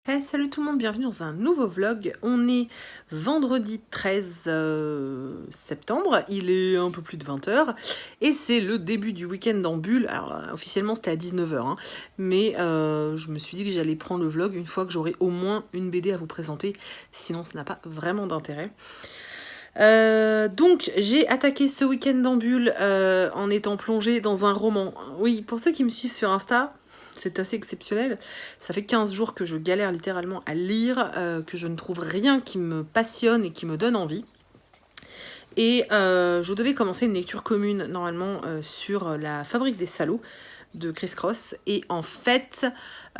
Hey, salut tout le monde, bienvenue dans un nouveau vlog. On est vendredi 13 septembre, il est un peu plus de 20h et c'est le début du week-end en bulle. Alors officiellement c'était à 19h, mais je me suis dit que j'allais prendre le vlog une fois que j'aurai au moins une BD à vous présenter, sinon ça n'a pas vraiment d'intérêt. Donc j'ai attaqué ce week-end en bulle en étant plongée dans un roman. Oui, pour ceux qui me suivent sur Insta, c'est assez exceptionnel. Ça fait 15 jours que je galère littéralement à lire, que je ne trouve rien qui me passionne et qui me donne envie. Et je devais commencer une lecture commune normalement sur La Fabrique des salauds de Chris Cross. Et en fait,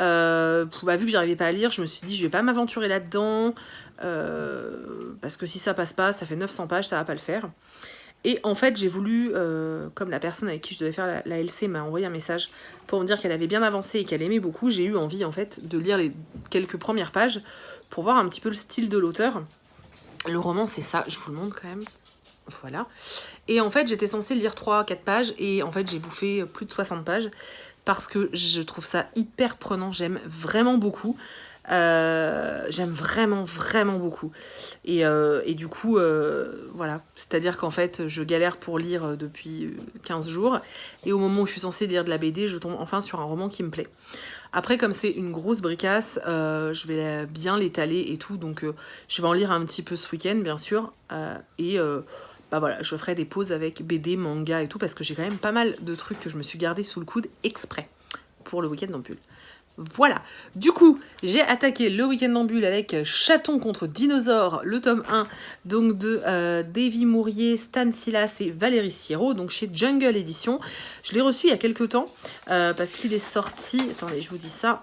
vu que j'arrivais pas à lire, je me suis dit je vais pas m'aventurer là-dedans. Parce que si ça passe pas, ça fait 900 pages, ça va pas le faire. Et en fait, j'ai voulu, comme la personne avec qui je devais faire la LC m'a envoyé un message pour me dire qu'elle avait bien avancé et qu'elle aimait beaucoup, j'ai eu envie en fait de lire les quelques premières pages pour voir un petit peu le style de l'auteur. Le roman, c'est ça, je vous le montre quand même. Voilà. Et en fait, j'étais censée lire 3-4 pages et en fait, j'ai bouffé plus de 60 pages parce que je trouve ça hyper prenant, j'aime vraiment beaucoup. J'aime vraiment beaucoup et du coup voilà, c'est à dire qu'en fait je galère pour lire depuis 15 jours et au moment où je suis censée lire de la BD je tombe enfin sur un roman qui me plaît. Après comme c'est une grosse bricasse, je vais bien l'étaler et tout, donc je vais en lire un petit peu ce week-end bien sûr, voilà, je ferai des pauses avec BD, manga et tout parce que j'ai quand même pas mal de trucs que je me suis gardé sous le coude exprès pour le week-end en bulle. Voilà, du coup, j'ai attaqué le week-end en bulle avec Chaton contre Dinosaure, le tome 1, donc de Davy Mourier, Stan Silas et Valérie Sierot, donc chez Jungle Edition. Je l'ai reçu il y a quelques temps, parce qu'il est sorti... Attendez, je vous dis ça.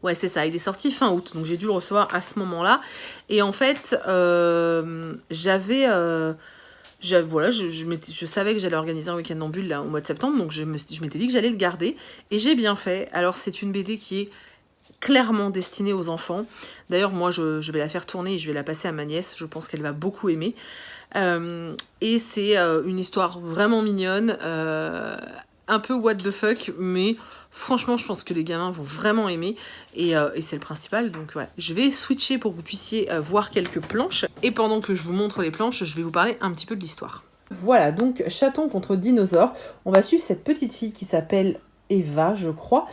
Ouais, c'est ça, il est sorti fin août, donc j'ai dû le recevoir à ce moment-là. Et en fait, j'avais... je savais que j'allais organiser un week-end en bulle là, au mois de septembre, donc je m'étais dit que j'allais le garder, et j'ai bien fait. Alors c'est une BD qui est clairement destinée aux enfants. D'ailleurs moi je vais la faire tourner et je vais la passer à ma nièce, je pense qu'elle va beaucoup aimer. Et c'est une histoire vraiment mignonne, un peu what the fuck, mais franchement je pense que les gamins vont vraiment aimer et c'est le principal. Donc voilà, je vais switcher pour que vous puissiez voir quelques planches et pendant que je vous montre les planches je vais vous parler un petit peu de l'histoire. Voilà, donc Chaton contre Dinosaure, on va suivre cette petite fille qui s'appelle Eva, je crois,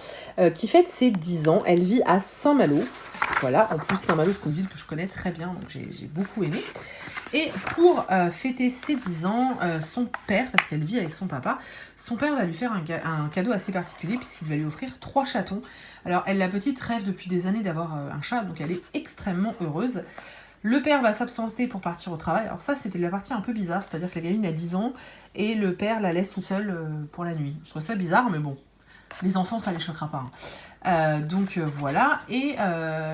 qui fête ses 10 ans. Elle vit à Saint-Malo. Voilà, en plus Saint-Malo c'est une ville que je connais très bien, donc j'ai beaucoup aimé. Et pour fêter ses 10 ans, son père, parce qu'elle vit avec son papa, son père va lui faire un cadeau assez particulier puisqu'il va lui offrir 3 chatons. Alors elle, la petite, rêve depuis des années d'avoir un chat, donc elle est extrêmement heureuse. Le père va s'absenter pour partir au travail. Alors ça, c'était la partie un peu bizarre, c'est-à-dire que la gamine a 10 ans et le père la laisse tout seul pour la nuit. Je trouve ça bizarre, mais bon, les enfants, ça les choquera pas. Voilà, et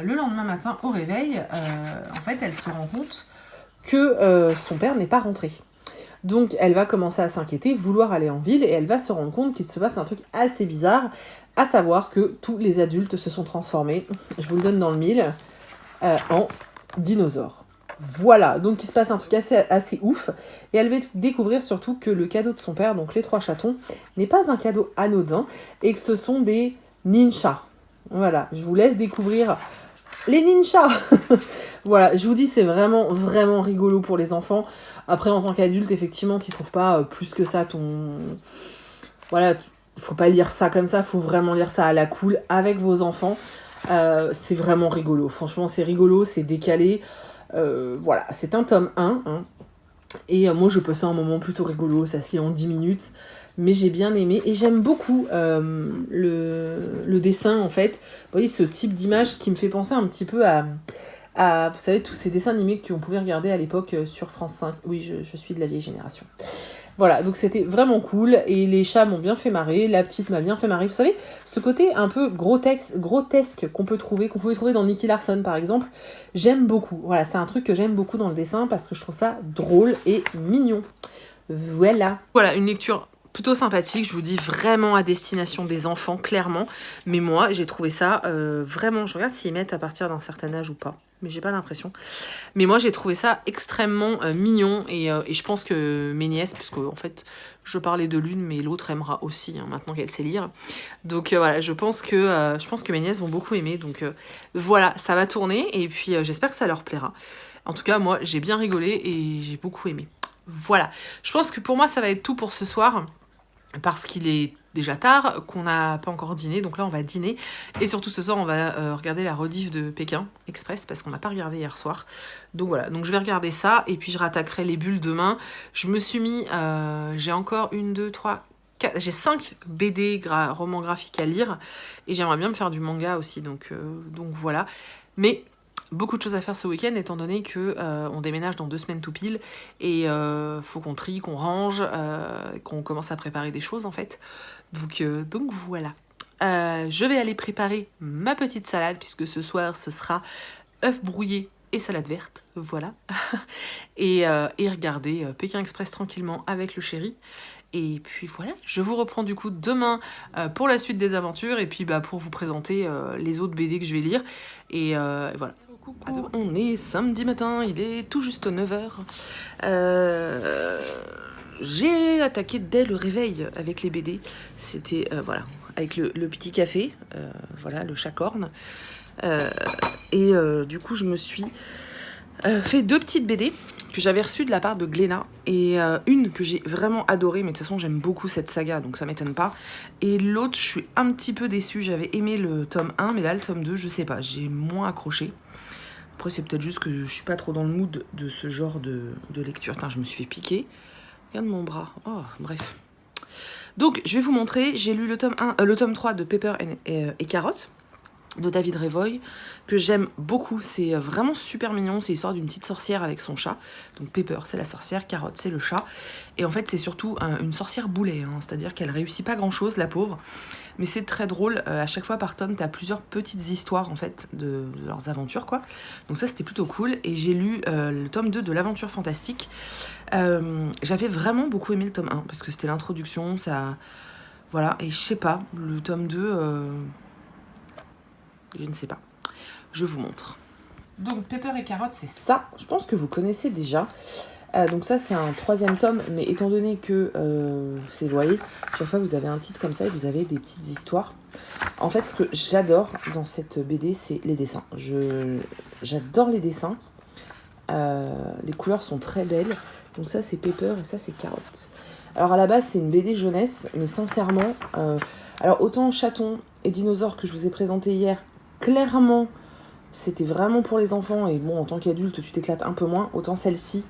le lendemain matin, au réveil, en fait, elle se rend compte que son père n'est pas rentré. Donc elle va commencer à s'inquiéter, vouloir aller en ville, et elle va se rendre compte qu'il se passe un truc assez bizarre, à savoir que tous les adultes se sont transformés, je vous le donne dans le mille, en dinosaures. Voilà, donc il se passe un truc assez ouf, et elle va découvrir surtout que le cadeau de son père, donc les 3 chatons, n'est pas un cadeau anodin, et que ce sont des ninjas. Voilà, je vous laisse découvrir les ninjas. Voilà, je vous dis, c'est vraiment rigolo pour les enfants. Après, en tant qu'adulte, effectivement, tu trouves pas plus que ça ton... Voilà, faut pas lire ça comme ça, faut vraiment lire ça à la cool avec vos enfants. C'est vraiment rigolo, franchement, c'est rigolo, c'est décalé. Voilà, c'est un tome 1. Et moi, je passais un moment plutôt rigolo, ça se lit en 10 minutes. Mais j'ai bien aimé et j'aime beaucoup le dessin, en fait. Vous voyez, ce type d'image qui me fait penser un petit peu à vous savez, tous ces dessins animés qu'on pouvait regarder à l'époque sur France 5. Oui, je suis de la vieille génération. Voilà, donc c'était vraiment cool, et les chats m'ont bien fait marrer, la petite m'a bien fait marrer. Vous savez, ce côté un peu grotesque qu'on pouvait trouver dans Nicky Larson, par exemple, j'aime beaucoup. Voilà, c'est un truc que j'aime beaucoup dans le dessin, parce que je trouve ça drôle et mignon. Voilà. Voilà, une lecture plutôt sympathique, je vous dis, vraiment à destination des enfants, clairement. Mais moi, j'ai trouvé ça vraiment... Je regarde s'ils mettent à partir d'un certain âge ou pas. mais j'ai pas l'impression. Mais moi, j'ai trouvé ça extrêmement mignon, et je pense que mes nièces, parce que en fait, je parlais de l'une, mais l'autre aimera aussi, hein, maintenant qu'elle sait lire. Donc voilà, je pense que mes nièces vont beaucoup aimer. Donc voilà, ça va tourner, et puis j'espère que ça leur plaira. En tout cas, moi, j'ai bien rigolé et j'ai beaucoup aimé. Voilà, je pense que pour moi, ça va être tout pour ce soir, parce qu'il est déjà tard, qu'on n'a pas encore dîné, donc là on va dîner, et surtout ce soir on va regarder la rediff de Pékin Express, parce qu'on n'a pas regardé hier soir, donc voilà, donc je vais regarder ça, et puis je rattaquerai les bulles demain. Je me suis mis, j'ai encore 1, 2, 3, 4, j'ai 5 BD romans graphiques à lire, et j'aimerais bien me faire du manga aussi, donc voilà, mais beaucoup de choses à faire ce week-end, étant donné que on déménage dans 2 semaines tout pile, et faut qu'on trie, qu'on range, qu'on commence à préparer des choses en fait. Donc voilà. Je vais aller préparer ma petite salade, puisque ce soir ce sera œufs brouillés et salade verte, voilà. et regarder Pékin Express tranquillement avec le chéri. Et puis voilà, je vous reprends du coup demain pour la suite des aventures, et puis pour vous présenter les autres BD que je vais lire. Et voilà. Coucou, on est samedi matin, il est tout juste 9h. J'ai attaqué dès le réveil avec les BD. C'était, voilà, avec le petit café, voilà, le chat-corne. Du coup, je me suis fait 2 petites BD que j'avais reçues de la part de Glénat, et une que j'ai vraiment adorée, mais de toute façon j'aime beaucoup cette saga, donc ça m'étonne pas. Et l'autre, je suis un petit peu déçue, j'avais aimé le tome 1, mais là le tome 2, je sais pas, j'ai moins accroché. Après, c'est peut-être juste que je suis pas trop dans le mood de ce genre de lecture. Putain, je me suis fait piquer. Regarde mon bras. Oh, bref. Donc, je vais vous montrer. J'ai lu le tome 3 de Pepper et Carotte, de David Revoy, que j'aime beaucoup. C'est vraiment super mignon. C'est l'histoire d'une petite sorcière avec son chat. Donc Pepper, c'est la sorcière, Carotte, c'est le chat. Et en fait, c'est surtout une sorcière boulet, hein. C'est-à-dire qu'elle réussit pas grand-chose, la pauvre. Mais c'est très drôle. À chaque fois par tome, t'as plusieurs petites histoires en fait de leurs aventures, quoi. Donc ça, c'était plutôt cool. Et j'ai lu le tome 2 de l'Aventure Fantastique. J'avais vraiment beaucoup aimé le tome 1 parce que c'était l'introduction, ça... Voilà, et je sais pas, le tome 2... je ne sais pas. Je vous montre. Donc, Pepper et Carotte, c'est ça. Je pense que vous connaissez déjà. Donc ça, c'est un 3e tome, mais étant donné que, vous voyez, chaque fois vous avez un titre comme ça et vous avez des petites histoires. En fait, ce que j'adore dans cette BD, c'est les dessins. J'adore les dessins. Les couleurs sont très belles. Donc ça, c'est Pepper et ça, c'est Carotte. Alors à la base, c'est une BD jeunesse, mais sincèrement... alors autant Chaton et Dinosaure que je vous ai présenté hier, clairement, c'était vraiment pour les enfants. Et bon, en tant qu'adulte, tu t'éclates un peu moins. Autant celle-ci,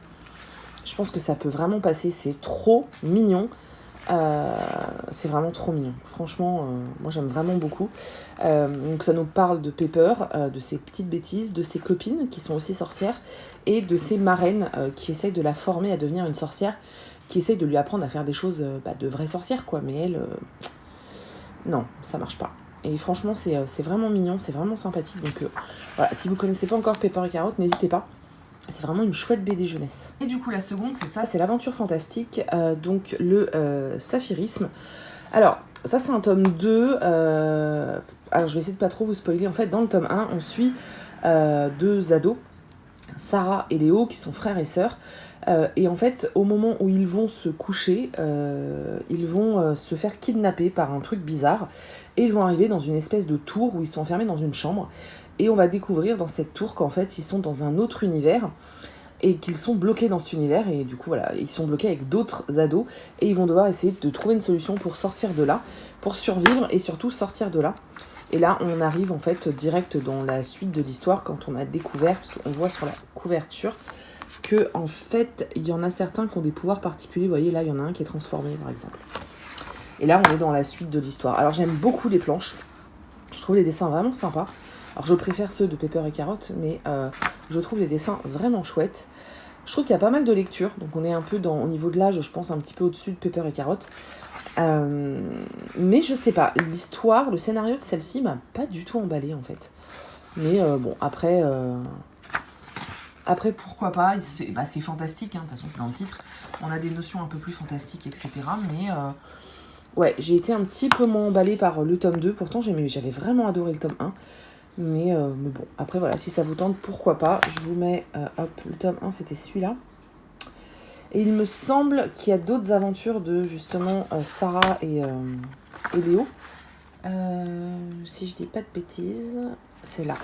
je pense que ça peut vraiment passer. C'est trop mignon. C'est vraiment trop mignon. Franchement, moi j'aime vraiment beaucoup. Donc ça nous parle de Pepper, de ses petites bêtises, de ses copines qui sont aussi sorcières, et de ses marraines qui essayent de la former à devenir une sorcière, qui essayent de lui apprendre à faire des choses de vraies sorcières, quoi. Mais elle, non, ça marche pas. Et franchement, c'est vraiment mignon, c'est vraiment sympathique. Donc voilà, si vous connaissez pas encore Pepper et Carotte, n'hésitez pas. C'est vraiment une chouette BD jeunesse. Et du coup, la seconde, c'est ça, c'est l'Aventure Fantastique, donc le Saphirisme. Alors, ça, c'est un tome 2. Alors, je vais essayer de pas trop vous spoiler. En fait, dans le tome 1, on suit 2 ados, Sarah et Léo, qui sont frères et sœurs. Et en fait, au moment où ils vont se coucher, ils vont se faire kidnapper par un truc bizarre. Et ils vont arriver dans une espèce de tour où ils sont enfermés dans une chambre. Et on va découvrir dans cette tour qu'en fait, ils sont dans un autre univers et qu'ils sont bloqués dans cet univers. Et du coup, voilà, ils sont bloqués avec d'autres ados et ils vont devoir essayer de trouver une solution pour sortir de là, pour survivre et surtout sortir de là. Et là, on arrive en fait direct dans la suite de l'histoire quand on a découvert, parce qu'on voit sur la couverture, que en fait, il y en a certains qui ont des pouvoirs particuliers. Vous voyez, là, il y en a un qui est transformé, par exemple. Et là, on est dans la suite de l'histoire. Alors, j'aime beaucoup les planches. Je trouve les dessins vraiment sympas. Alors je préfère ceux de Pepper et Carotte, mais je trouve les dessins vraiment chouettes. Je trouve qu'il y a pas mal de lectures, donc on est un peu au niveau de l'âge, je pense un petit peu au-dessus de Pepper et Carotte. Mais je sais pas, l'histoire, le scénario de celle-ci m'a pas du tout emballé en fait. Mais bon, après pourquoi pas, c'est fantastique, hein, de toute façon c'est dans le titre. On a des notions un peu plus fantastiques, etc. Mais ouais, j'ai été un petit peu moins emballée par le tome 2, pourtant j'avais vraiment adoré le tome 1. Mais bon, après voilà, si ça vous tente, pourquoi pas. Je vous mets, hop, le tome 1, c'était celui-là. Et il me semble qu'il y a d'autres aventures de justement Sarah et Léo. Si je dis pas de bêtises, c'est là.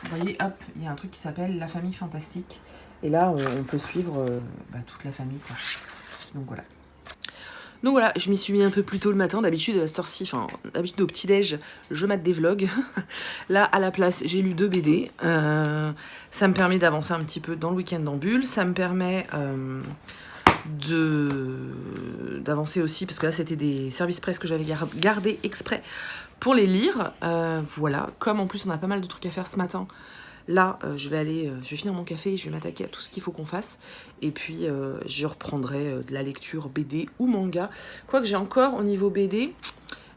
Vous voyez, hop, il y a un truc qui s'appelle La Famille Fantastique. Et là, on peut suivre toute la famille, quoi. Donc voilà, je m'y suis mis un peu plus tôt le matin. D'habitude, à cette heure-ci, enfin, d'habitude au petit-déj, je mate des vlogs. Là, à la place, j'ai lu 2 BD. Ça me permet d'avancer un petit peu dans le week-end en bulle. Ça me permet d'avancer aussi, parce que là, c'était des services presse que j'avais gardés exprès pour les lire. Voilà, comme en plus, on a pas mal de trucs à faire ce matin. Là, je vais finir mon café et je vais m'attaquer à tout ce qu'il faut qu'on fasse. Et puis, je reprendrai de la lecture BD ou manga. Quoique j'ai encore, au niveau BD,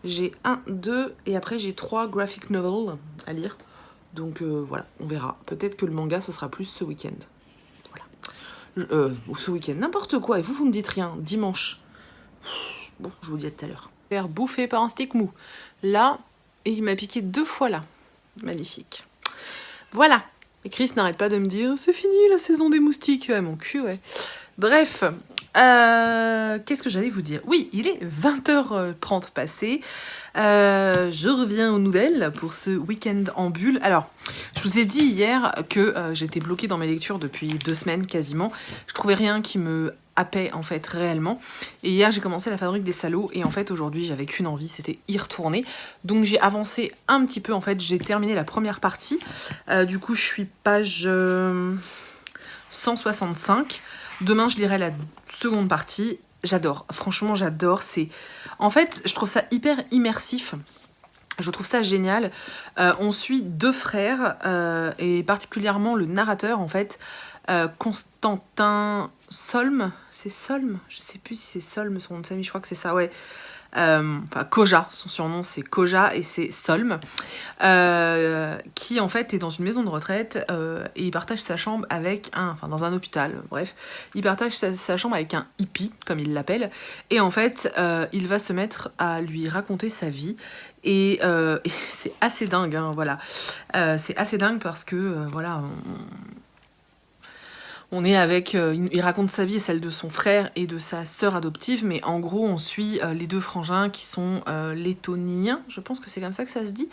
j'ai 1, 2, et après j'ai 3 graphic novels à lire. Donc voilà, on verra. Peut-être que le manga, ce sera plus ce week-end. Voilà. Ou ce week-end, n'importe quoi. Et vous me dites rien. Dimanche. Bon, je vous dis à tout à l'heure. Faire bouffer par un stick mou. Là, et il m'a piqué 2 fois là. Magnifique. Voilà, et Chris n'arrête pas de me dire « C'est fini la saison des moustiques !» Ouais, mon cul, ouais. Bref, qu'est-ce que j'allais vous dire? Oui, il est 20h30 passé. Je reviens aux nouvelles pour ce week-end en bulle. Alors, je vous ai dit hier que j'étais bloquée dans mes lectures depuis 2 semaines quasiment. Je trouvais rien qui me happait en fait réellement. Et hier, j'ai commencé La Fabrique des Salauds et en fait aujourd'hui, j'avais qu'une envie, c'était y retourner. Donc j'ai avancé un petit peu en fait. J'ai terminé la première partie. Du coup, je suis page 165. Demain, je lirai la seconde partie. J'adore. Franchement, j'adore. En fait, je trouve ça hyper immersif. Je trouve ça génial. On suit 2 frères, et particulièrement le narrateur, en fait, Constantin Solm. C'est Solm? Je sais plus si c'est Solm, son nom de famille, je crois que c'est ça, ouais. Enfin, Koja, son surnom c'est Koja et c'est Solm, qui en fait est dans une maison de retraite et il partage sa chambre avec dans un hôpital, bref, il partage sa chambre avec un hippie, comme il l'appelle, et en fait il va se mettre à lui raconter sa vie et c'est assez dingue, hein, voilà. C'est assez dingue parce que voilà, on est avec, il raconte sa vie et celle de son frère et de sa sœur adoptive, mais en gros on suit les 2 frangins qui sont lettoniens, je pense que c'est comme ça que ça se dit,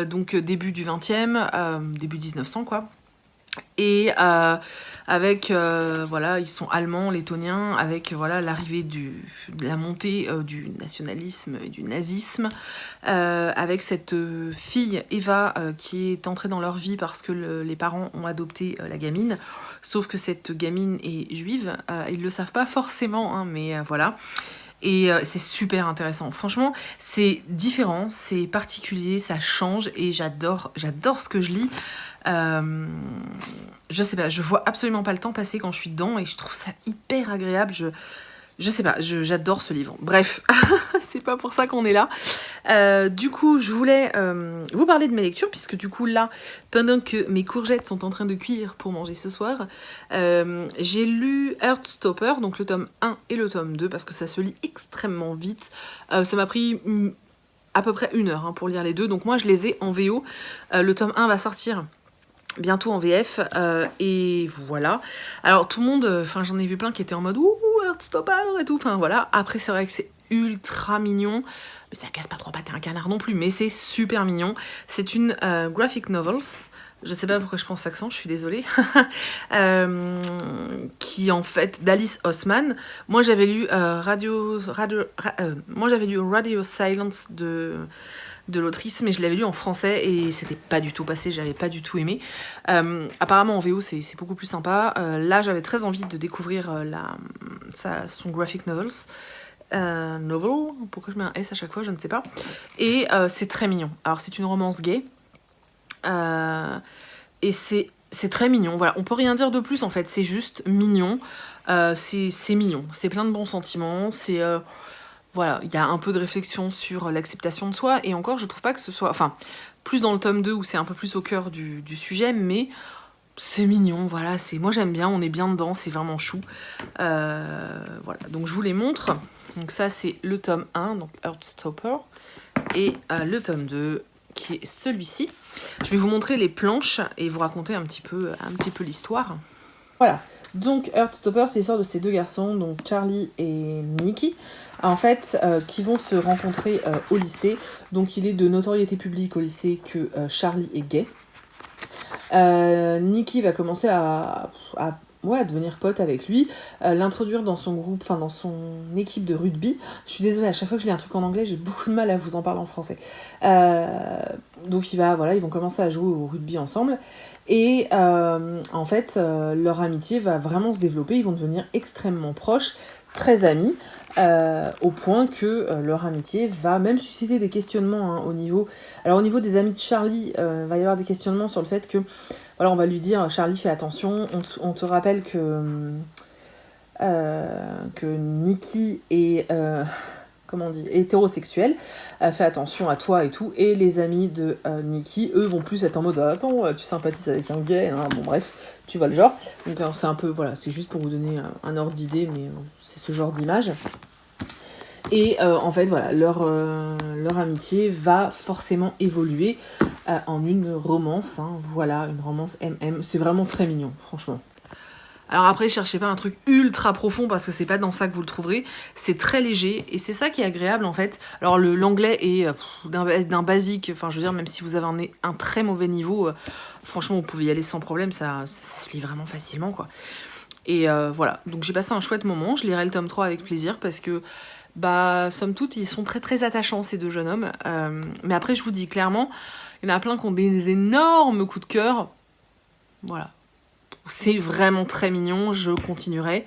donc début du 20e, début 1900 quoi. Et avec, voilà, ils sont allemands, lettoniens, avec voilà, l'arrivée de la montée du nationalisme et du nazisme, avec cette fille, Eva, qui est entrée dans leur vie parce que les parents ont adopté la gamine, sauf que cette gamine est juive, ils le savent pas forcément, hein, mais voilà. Et c'est super intéressant. Franchement, c'est différent, c'est particulier, ça change et j'adore ce que je lis. Je sais pas, je vois absolument pas le temps passer quand je suis dedans et je trouve ça hyper agréable. Je sais pas, j'adore ce livre. Bref, c'est pas pour ça qu'on est là. Du coup, je voulais vous parler de mes lectures, puisque du coup, là, pendant que mes courgettes sont en train de cuire pour manger ce soir, j'ai lu Heartstopper, donc le tome 1 et le tome 2, parce que ça se lit extrêmement vite. Ça m'a pris à peu près 1 heure pour lire les 2, donc moi, je les ai en VO. Le tome 1 va sortir bientôt en VF, et voilà. Alors tout le monde, j'en ai vu plein qui étaient en mode ouh, Heartstopper et tout, voilà. Après c'est vrai que c'est ultra mignon, mais ça casse pas 3 pattes à un canard non plus, mais c'est super mignon. C'est une graphic novels, je sais pas pourquoi je prends cet accent, je suis désolée, qui en fait d'Alice Oseman. Moi j'avais lu Radio Silence de l'autrice, mais je l'avais lu en français et c'était pas du tout passé, j'avais pas du tout aimé. Apparemment en VO c'est beaucoup plus sympa. Là j'avais très envie de découvrir son graphic novels. Novel, pourquoi je mets un S à chaque fois, je ne sais pas. Et c'est très mignon. Alors c'est une romance gay. Et c'est très mignon, voilà. On peut rien dire de plus en fait, c'est juste mignon. C'est mignon, c'est plein de bons sentiments, c'est... Voilà, il y a un peu de réflexion sur l'acceptation de soi, et encore, je trouve pas que ce soit... plus dans le tome 2, où c'est un peu plus au cœur du sujet, mais c'est mignon, voilà, moi j'aime bien, on est bien dedans, c'est vraiment chou. Voilà, donc je vous les montre. Donc ça, c'est le tome 1, donc Heartstopper, et le tome 2, qui est celui-ci. Je vais vous montrer les planches et vous raconter un petit peu l'histoire. Voilà, donc Heartstopper, c'est l'histoire de ces deux garçons, donc Charlie et Nikki, en fait, qui vont se rencontrer au lycée. Donc il est de notoriété publique au lycée que Charlie est gay. Nikki va commencer à devenir pote avec lui, l'introduire dans son groupe, enfin dans son équipe de rugby. Je suis désolée, à chaque fois que je lis un truc en anglais, j'ai beaucoup de mal à vous en parler en français. Donc ils vont commencer à jouer au rugby ensemble. Et en fait, leur amitié va vraiment se développer, ils vont devenir extrêmement proches, très amis, au point que leur amitié va même susciter des questionnements au niveau... Alors au niveau des amis de Charlie, va y avoir des questionnements sur le fait que, voilà, on va lui dire, Charlie, fais attention, on te rappelle que Nikki est... comment on dit, hétérosexuel, fais attention à toi et tout, et les amis de Nikki, eux, vont plus être en mode attends, tu sympathises avec un gay, hein, bon bref, tu vois le genre. Donc c'est un peu, voilà, c'est juste pour vous donner un ordre d'idée, mais c'est ce genre d'image. Et en fait, voilà, leur amitié va forcément évoluer en une romance, hein, voilà, une romance MM, c'est vraiment très mignon, franchement. Alors après, cherchez pas un truc ultra profond parce que c'est pas dans ça que vous le trouverez. C'est très léger et c'est ça qui est agréable en fait. Alors l'anglais est d'un basique, enfin je veux dire, même si vous avez un très mauvais niveau, franchement vous pouvez y aller sans problème, ça se lit vraiment facilement quoi. Et voilà, donc j'ai passé un chouette moment, je lirai le tome 3 avec plaisir parce que, somme toute, ils sont très très attachants ces deux jeunes hommes. Mais après, je vous dis clairement, il y en a plein qui ont des énormes coups de cœur. Voilà. C'est vraiment très mignon, je continuerai.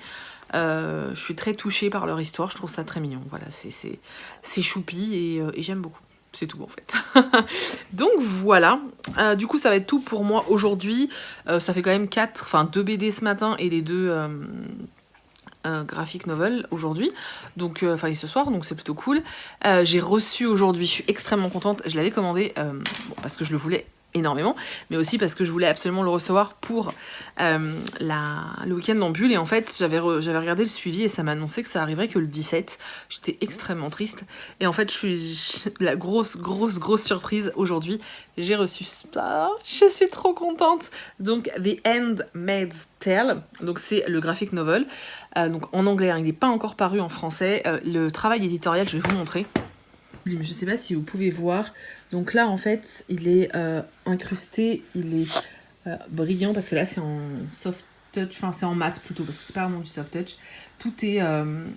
Je suis très touchée par leur histoire, je trouve ça très mignon. Voilà, c'est choupi et j'aime beaucoup. C'est tout en fait. Donc voilà, du coup ça va être tout pour moi aujourd'hui. Ça fait quand même 2 BD ce matin et les 2 graphic novel aujourd'hui, donc et ce soir, donc c'est plutôt cool. J'ai reçu aujourd'hui, je suis extrêmement contente, je l'avais commandé parce que je le voulais énormément, mais aussi parce que je voulais absolument le recevoir pour le week-end en bulle, et en fait j'avais regardé le suivi et ça m'a annoncé que ça arriverait que le 17. J'étais extrêmement triste et en fait la grosse surprise aujourd'hui, j'ai reçu ça, je suis trop contente. Donc The Handmaid's Tale, donc c'est le graphic novel, donc en anglais, hein, il n'est pas encore paru en français. Le travail éditorial, je vais vous montrer. Mais je sais pas si vous pouvez voir. Donc là, en fait, il est incrusté, il est brillant parce que là, c'est en soft touch, enfin, c'est en mat plutôt parce que c'est pas vraiment du soft touch. Tout est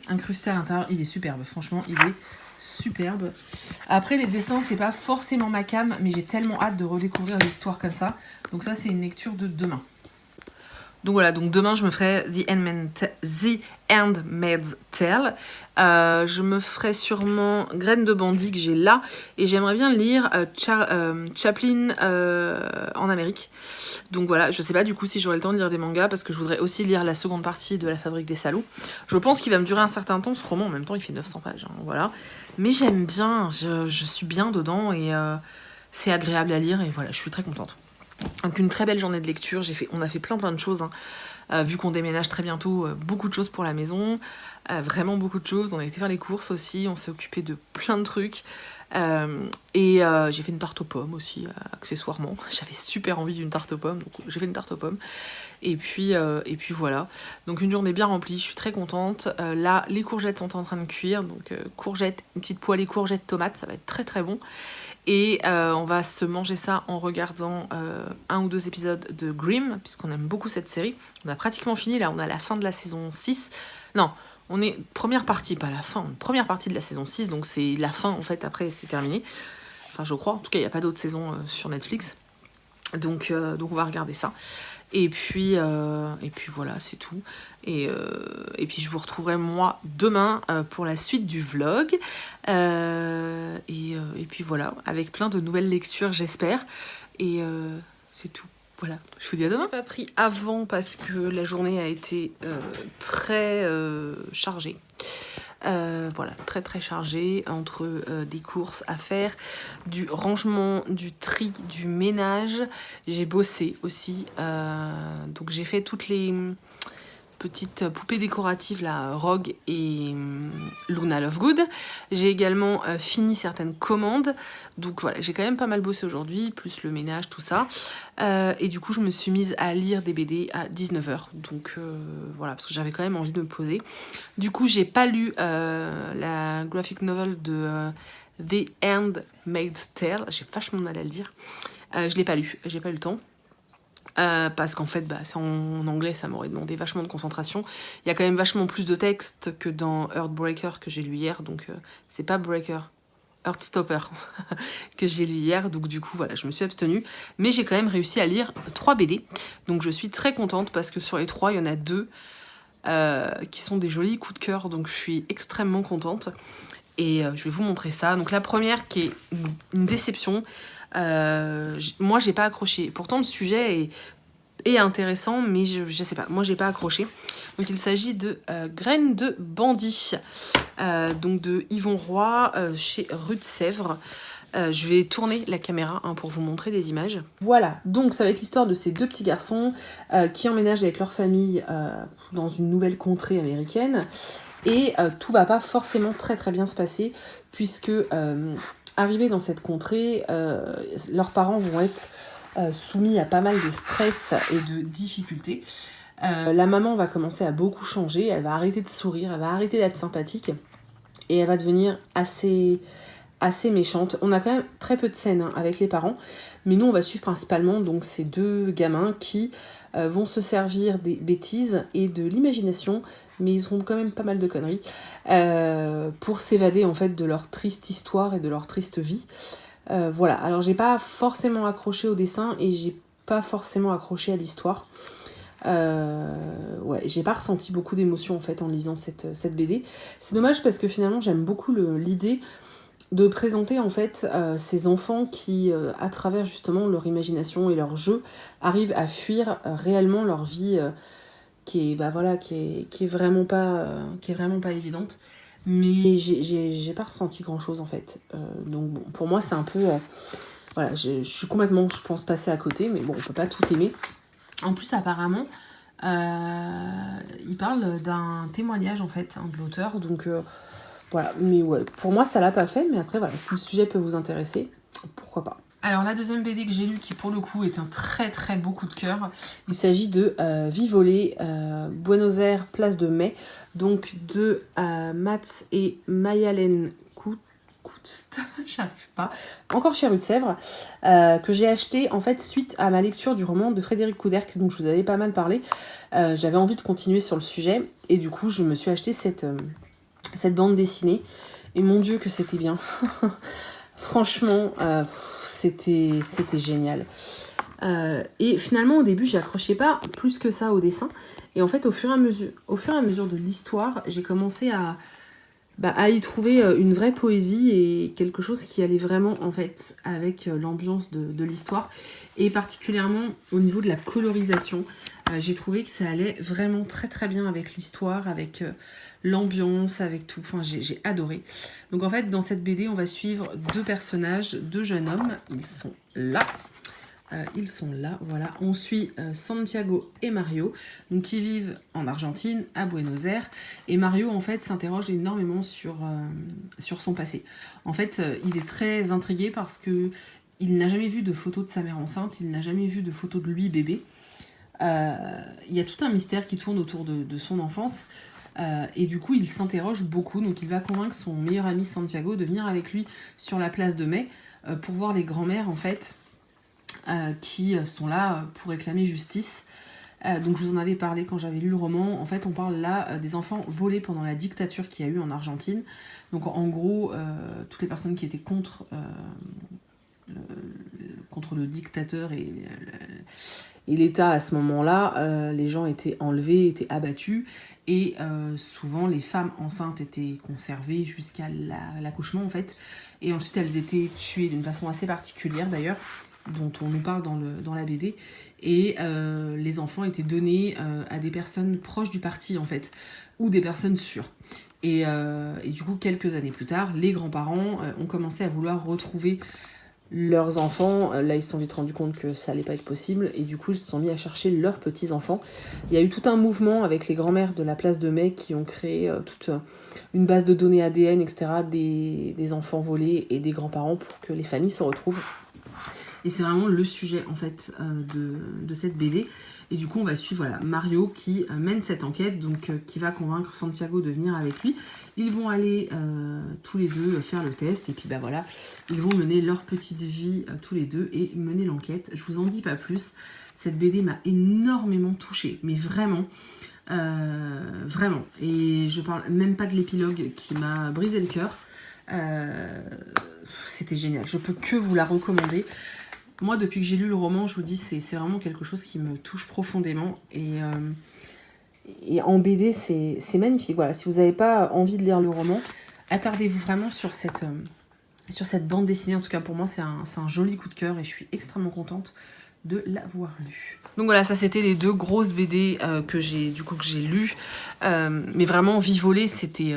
incrusté à l'intérieur. Il est superbe, franchement, il est superbe. Après, les dessins, c'est pas forcément ma cam, mais j'ai tellement hâte de redécouvrir l'histoire comme ça. Donc ça, c'est une lecture de demain. Donc voilà, donc demain je me ferai The Handmaid's Tale. Je me ferai sûrement Graines de bandit que j'ai là. Et j'aimerais bien lire Chaplin en Amérique. Donc voilà, je sais pas du coup si j'aurai le temps de lire des mangas parce que je voudrais aussi lire la seconde partie de La Fabrique des Salauds. Je pense qu'il va me durer un certain temps ce roman, en même temps il fait 900 pages. Hein, voilà. Mais j'aime bien, je suis bien dedans et c'est agréable à lire et voilà, je suis très contente. Donc une très belle journée de lecture, on a fait plein de choses, hein. Vu qu'on déménage très bientôt, beaucoup de choses pour la maison, vraiment beaucoup de choses. On a été faire les courses aussi, on s'est occupé de plein de trucs. Et j'ai fait une tarte aux pommes aussi, accessoirement. J'avais super envie d'une tarte aux pommes, donc j'ai fait une tarte aux pommes. Et puis voilà, donc une journée bien remplie, je suis très contente. Là, les courgettes sont en train de cuire, donc courgettes, une petite poêlée courgettes tomates, ça va être très très bon. Et on va se manger ça en regardant 1 ou 2 épisodes de Grimm, puisqu'on aime beaucoup cette série. On a pratiquement fini, là on est à la fin de la saison 6. Non, on est première partie, pas la fin, première partie de la saison 6, donc c'est la fin en fait, après c'est terminé. Enfin je crois, en tout cas il n'y a pas d'autres saisons sur Netflix. Donc on va regarder ça. Et puis voilà, c'est tout. Et puis je vous retrouverai moi demain pour la suite du vlog. Et puis voilà, avec plein de nouvelles lectures, j'espère. Et c'est tout. Voilà, je vous dis à demain. Je n'ai pas pris avant parce que la journée a été très chargée. Voilà, très très chargée entre des courses à faire, du rangement, du tri, du ménage. J'ai bossé aussi, donc j'ai fait toutes les petites poupées décoratives, là, Rogue et Luna Lovegood. J'ai également fini certaines commandes. Donc voilà, j'ai quand même pas mal bossé aujourd'hui, plus le ménage, tout ça. Et du coup, je me suis mise à lire des BD à 19h. Donc voilà, parce que j'avais quand même envie de me poser. Du coup, j'ai pas lu la graphic novel de The Handmaid's Tale. J'ai vachement de mal à le dire. Je l'ai pas lu, j'ai pas eu le temps. Parce qu'en fait, c'est en anglais, ça m'aurait demandé vachement de concentration. Il y a quand même vachement plus de texte que dans Heartbreaker que j'ai lu hier, donc c'est pas Breaker, Heartstopper que j'ai lu hier, donc du coup voilà, je me suis abstenue, mais j'ai quand même réussi à lire 3 BD, donc je suis très contente parce que sur les 3, il y en a 2 qui sont des jolis coups de cœur, donc je suis extrêmement contente. Et je vais vous montrer ça. Donc la première qui est une déception. Moi, j'ai pas accroché. Pourtant, le sujet est intéressant, mais je sais pas. Moi, j'ai pas accroché. Donc il s'agit de Graines de bandit. Donc de Yvon Roy chez Rue de Sèvres. Je vais tourner la caméra pour vous montrer des images. Voilà, donc ça va être l'histoire de ces 2 petits garçons qui emménagent avec leur famille dans une nouvelle contrée américaine. Et tout va pas forcément très très bien se passer, puisque arrivés dans cette contrée, leurs parents vont être soumis à pas mal de stress et de difficultés. La maman va commencer à beaucoup changer, elle va arrêter de sourire, elle va arrêter d'être sympathique, et elle va devenir assez méchante. On a quand même très peu de scènes avec les parents, mais nous on va suivre principalement donc ces 2 gamins qui vont se servir des bêtises et de l'imagination, mais ils ont quand même pas mal de conneries, pour s'évader en fait de leur triste histoire et de leur triste vie. Voilà, alors j'ai pas forcément accroché au dessin et j'ai pas forcément accroché à l'histoire. Ouais, j'ai pas ressenti beaucoup d'émotions en fait en lisant cette BD. C'est dommage parce que finalement j'aime beaucoup l'idée de présenter en fait ces enfants qui, à travers justement leur imagination et leur jeu, arrivent à fuir réellement leur vie qui est vraiment pas évidente. Mais j'ai pas ressenti grand chose en fait. Donc bon, pour moi c'est un peu voilà, je suis complètement, je pense, passée à côté, mais bon, on peut pas tout aimer. En plus apparemment il parle d'un témoignage en fait de l'auteur, donc voilà, mais ouais, pour moi ça l'a pas fait, mais après voilà, si le sujet peut vous intéresser, pourquoi pas. Alors la deuxième BD que j'ai lue, qui pour le coup est un très très beau coup de cœur, il s'agit de Vivolé, Buenos Aires, place de Mai, donc de Mats et Mayalen Koutst, j'arrive pas, encore chez Rue de Sèvres, que j'ai acheté en fait suite à ma lecture du roman de Frédéric Couderc, dont je vous avais pas mal parlé. J'avais envie de continuer sur le sujet, et du coup je me suis acheté cette bande dessinée, et mon Dieu que c'était bien. Franchement, c'était génial. Et finalement, au début, j'accrochais pas plus que ça au dessin. Et en fait, au fur et à mesure de l'histoire, j'ai commencé à y trouver une vraie poésie et quelque chose qui allait vraiment en fait avec l'ambiance de l'histoire. Et particulièrement au niveau de la colorisation, j'ai trouvé que ça allait vraiment très très bien avec l'histoire, avec l'ambiance, avec tout. Enfin, j'ai adoré. Donc en fait, dans cette BD, on va suivre 2 personnages, 2 jeunes hommes. Ils sont là. Voilà. On suit Santiago et Mario, donc qui vivent en Argentine, à Buenos Aires. Et Mario, en fait, s'interroge énormément sur son passé. En fait, il est très intrigué parce que il n'a jamais vu de photos de sa mère enceinte, il n'a jamais vu de photos de lui bébé. Il y a tout un mystère qui tourne autour de son enfance. Et du coup, il s'interroge beaucoup. Donc, il va convaincre son meilleur ami Santiago de venir avec lui sur la place de Mai pour voir les grands-mères, en fait, qui sont là pour réclamer justice. Donc, je vous en avais parlé quand j'avais lu le roman. En fait, on parle là des enfants volés pendant la dictature qu'il y a eu en Argentine. Donc, en gros, toutes les personnes qui étaient contre le dictateur et l'État à ce moment-là, les gens étaient enlevés, étaient abattus, et souvent les femmes enceintes étaient conservées jusqu'à l'accouchement en fait, et ensuite elles étaient tuées d'une façon assez particulière d'ailleurs, dont on nous parle dans la BD, et les enfants étaient donnés à des personnes proches du parti en fait, ou des personnes sûres. Et du coup, quelques années plus tard, les grands-parents ont commencé à vouloir retrouver leurs enfants. Là, ils se sont vite rendus compte que ça allait pas être possible, et du coup, ils se sont mis à chercher leurs petits-enfants. Il y a eu tout un mouvement avec les grands-mères de la place de Mai qui ont créé toute une base de données ADN, etc., des enfants volés et des grands-parents pour que les familles se retrouvent. Et c'est vraiment le sujet, en fait, de cette BD. Et du coup, on va suivre Mario qui mène cette enquête, donc qui va convaincre Santiago de venir avec lui. Ils vont aller tous les deux faire le test, et puis voilà, ils vont mener leur petite vie tous les deux et mener l'enquête. Je vous en dis pas plus. Cette BD m'a énormément touchée, mais vraiment. Vraiment. Et je parle même pas de l'épilogue qui m'a brisé le cœur. C'était génial. Je peux que vous la recommander. Moi, depuis que j'ai lu le roman, je vous dis, c'est vraiment quelque chose qui me touche profondément. Et en BD, c'est magnifique. Voilà, si vous n'avez pas envie de lire le roman, attardez-vous vraiment sur cette bande dessinée. En tout cas, pour moi, c'est un joli coup de cœur et je suis extrêmement contente de l'avoir lu. Donc voilà, ça c'était les 2 grosses BD que j'ai lues. Mais vraiment, Vie volée, c'était...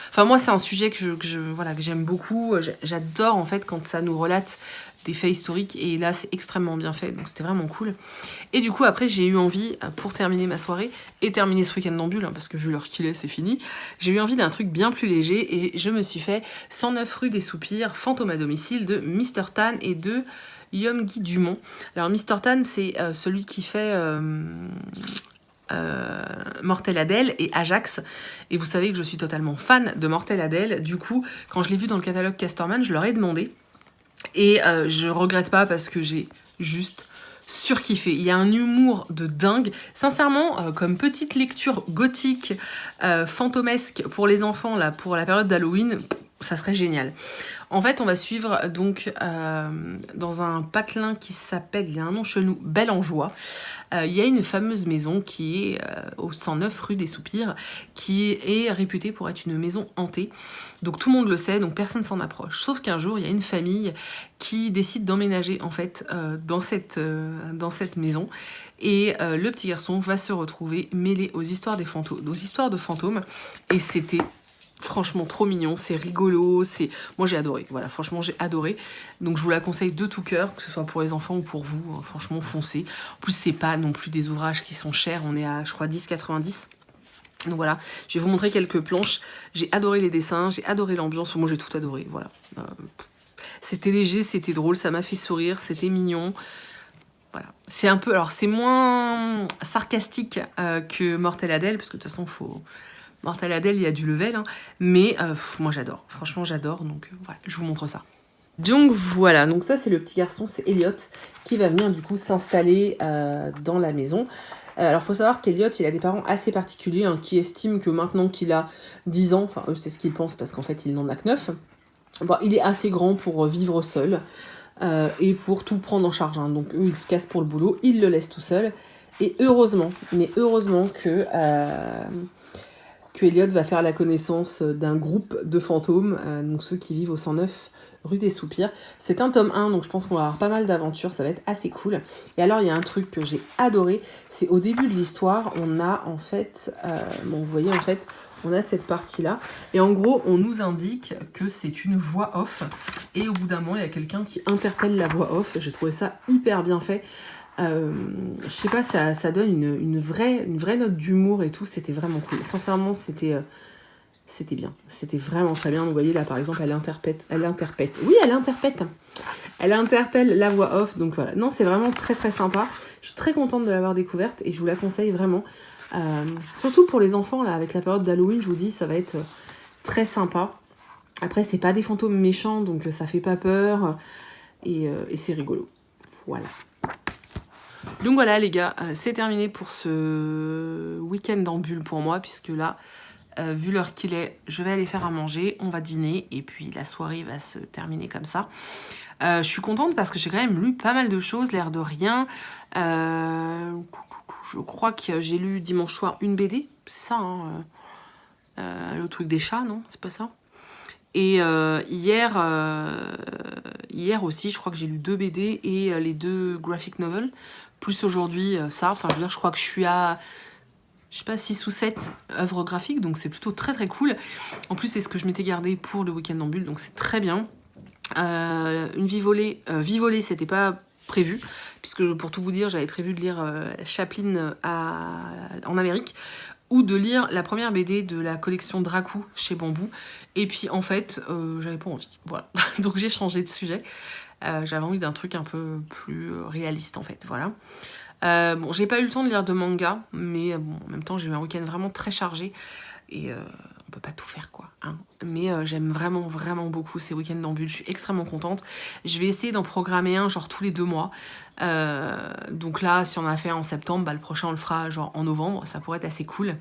Enfin, moi, c'est un sujet que j'aime beaucoup. J'adore, en fait, quand ça nous relate des faits historiques. Et là, c'est extrêmement bien fait. Donc, c'était vraiment cool. Et du coup, après, j'ai eu envie, pour terminer ma soirée, et terminer ce week-end d'ambule, hein, parce que vu l'heure qu'il est, c'est fini, j'ai eu envie d'un truc bien plus léger. Et je me suis fait 109 rue des Soupirs, Fantôme à domicile, de Mr. Tan et de Young-Guy Dumont. Alors, Mr. Tan, c'est celui qui fait... Mortel Adèle et Ajax, et vous savez que je suis totalement fan de Mortel Adèle. Du coup, quand je l'ai vu dans le catalogue Casterman, je leur ai demandé, et je regrette pas parce que j'ai juste surkiffé. Il y a un humour de dingue. Sincèrement, comme petite lecture gothique, fantomesque pour les enfants, là, pour la période d'Halloween, ça serait génial. En fait, on va suivre donc dans un patelin qui s'appelle, il y a un nom chelou, Bellenjoie. Il y a une fameuse maison qui est au 109 rue des Soupirs, qui est réputée pour être une maison hantée. Donc tout le monde le sait, donc personne s'en approche. Sauf qu'un jour, il y a une famille qui décide d'emménager en fait dans cette maison. Et le petit garçon va se retrouver mêlé aux histoires de fantômes. Et c'était franchement trop mignon, c'est rigolo, moi j'ai adoré, voilà, franchement j'ai adoré. Donc je vous la conseille de tout cœur, que ce soit pour les enfants ou pour vous, hein, franchement foncez. En plus c'est pas non plus des ouvrages qui sont chers, on est à je crois 10,90. Donc voilà, je vais vous montrer quelques planches. J'ai adoré les dessins, j'ai adoré l'ambiance, moi j'ai tout adoré, voilà. C'était léger, c'était drôle, ça m'a fait sourire, c'était mignon. Voilà, c'est un peu, alors c'est moins sarcastique que Mortel Adèle, parce que de toute façon Mortel Adèle, il y a du level, hein. Mais moi j'adore, franchement j'adore, donc voilà, je vous montre ça. Donc voilà, donc ça c'est le petit garçon, c'est Elliot, qui va venir du coup s'installer dans la maison. Alors faut savoir qu'Elliot, il a des parents assez particuliers, hein, qui estiment que maintenant qu'il a 10 ans, enfin eux c'est ce qu'ils pensent parce qu'en fait il n'en a que 9, bon, il est assez grand pour vivre seul et pour tout prendre en charge, hein. Donc eux ils se cassent pour le boulot, ils le laissent tout seul, et heureusement, mais heureusement que Elliot va faire la connaissance d'un groupe de fantômes, donc ceux qui vivent au 109 rue des Soupirs. C'est un tome 1, donc je pense qu'on va avoir pas mal d'aventures, ça va être assez cool. Et alors, il y a un truc que j'ai adoré, c'est au début de l'histoire, on a en fait, bon, vous voyez en fait, on a cette partie-là, et en gros, on nous indique que c'est une voix off, et au bout d'un moment, il y a quelqu'un qui interpelle la voix off. J'ai trouvé ça hyper bien fait. Je sais pas, ça donne une vraie note d'humour et tout, c'était vraiment cool. Sincèrement, c'était bien, c'était vraiment très bien. Vous voyez là par exemple, elle interpelle, elle interpelle la voix off, donc voilà. Non, c'est vraiment très très sympa. Je suis très contente de l'avoir découverte et je vous la conseille vraiment. Surtout pour les enfants là, avec la période d'Halloween, je vous dis, ça va être très sympa. Après, c'est pas des fantômes méchants, donc ça fait pas peur et c'est rigolo. Voilà. Donc voilà les gars, c'est terminé pour ce week-end d'ambule pour moi, puisque là, vu l'heure qu'il est, je vais aller faire à manger, on va dîner, et puis la soirée va se terminer comme ça. Je suis contente parce que j'ai quand même lu pas mal de choses, l'air de rien. Je crois que j'ai lu dimanche soir une BD, c'est ça, hein, le truc des chats, non? C'est pas ça? Et hier aussi, je crois que j'ai lu 2 BD et les 2 graphic novels. Plus aujourd'hui, ça. Enfin, je veux dire, je crois que je suis à, je sais pas, 6 ou 7 œuvres graphiques. Donc, c'est plutôt très, très cool. En plus, c'est ce que je m'étais gardé pour le week-end d'ambule. Donc, c'est très bien. Une vie volée, c'était pas prévu, puisque pour tout vous dire, j'avais prévu de lire Chaplin en Amérique, ou de lire la première BD de la collection Dracou chez Bambou, et puis en fait, j'avais pas envie, voilà. Donc j'ai changé de sujet, j'avais envie d'un truc un peu plus réaliste en fait, voilà. Bon, j'ai pas eu le temps de lire de manga, mais bon, en même temps, j'ai eu un week-end vraiment très chargé, et on peut pas tout faire quoi, hein. Mais j'aime vraiment vraiment beaucoup ces week-ends d'ambule, je suis extrêmement contente. Je vais essayer d'en programmer un genre tous les 2 mois. Donc là, si on en a fait un en septembre, bah, le prochain on le fera genre en novembre, ça pourrait être assez cool.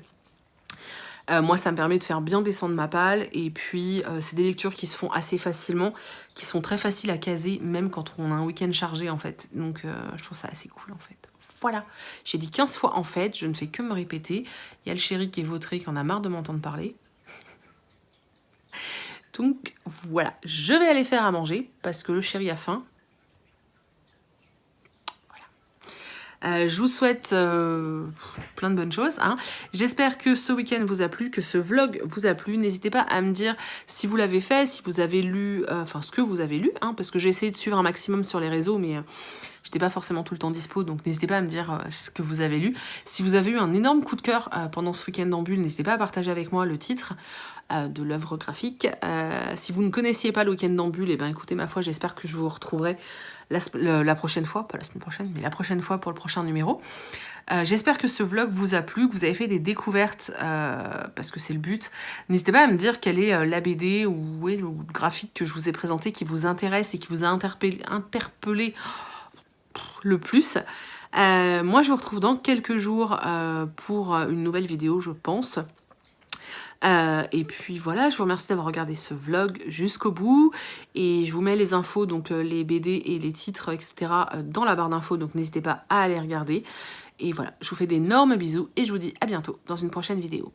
Moi, ça me permet de faire bien descendre ma palle, et puis c'est des lectures qui se font assez facilement, qui sont très faciles à caser, même quand on a un week-end chargé en fait. Donc je trouve ça assez cool en fait. Voilà, j'ai dit 15 fois en fait, je ne fais que me répéter. Il y a le chéri qui est vautré, qui en a marre de m'entendre parler. Donc voilà, je vais aller faire à manger, parce que le chéri a faim. Je vous souhaite plein de bonnes choses, hein. J'espère que ce week-end vous a plu, que ce vlog vous a plu. N'hésitez pas à me dire si vous l'avez fait, si vous avez lu, enfin ce que vous avez lu, hein, parce que j'ai essayé de suivre un maximum sur les réseaux, mais j'étais pas forcément tout le temps dispo, donc n'hésitez pas à me dire ce que vous avez lu. Si vous avez eu un énorme coup de cœur pendant ce week-end d'ambule, n'hésitez pas à partager avec moi le titre de l'œuvre graphique. Si vous ne connaissiez pas le week-end d'ambule, et ben écoutez, ma foi, j'espère que je vous retrouverai la prochaine fois, pas la semaine prochaine, mais la prochaine fois pour le prochain numéro. J'espère que ce vlog vous a plu, que vous avez fait des découvertes, parce que c'est le but. N'hésitez pas à me dire quelle est la BD ou le graphique que je vous ai présenté qui vous intéresse et qui vous a interpellé le plus. Moi, je vous retrouve dans quelques jours pour une nouvelle vidéo, je pense. Et puis voilà, je vous remercie d'avoir regardé ce vlog jusqu'au bout, et je vous mets les infos, donc les BD et les titres, etc. dans la barre d'infos, donc n'hésitez pas à aller regarder. Et voilà, je vous fais d'énormes bisous et je vous dis à bientôt dans une prochaine vidéo.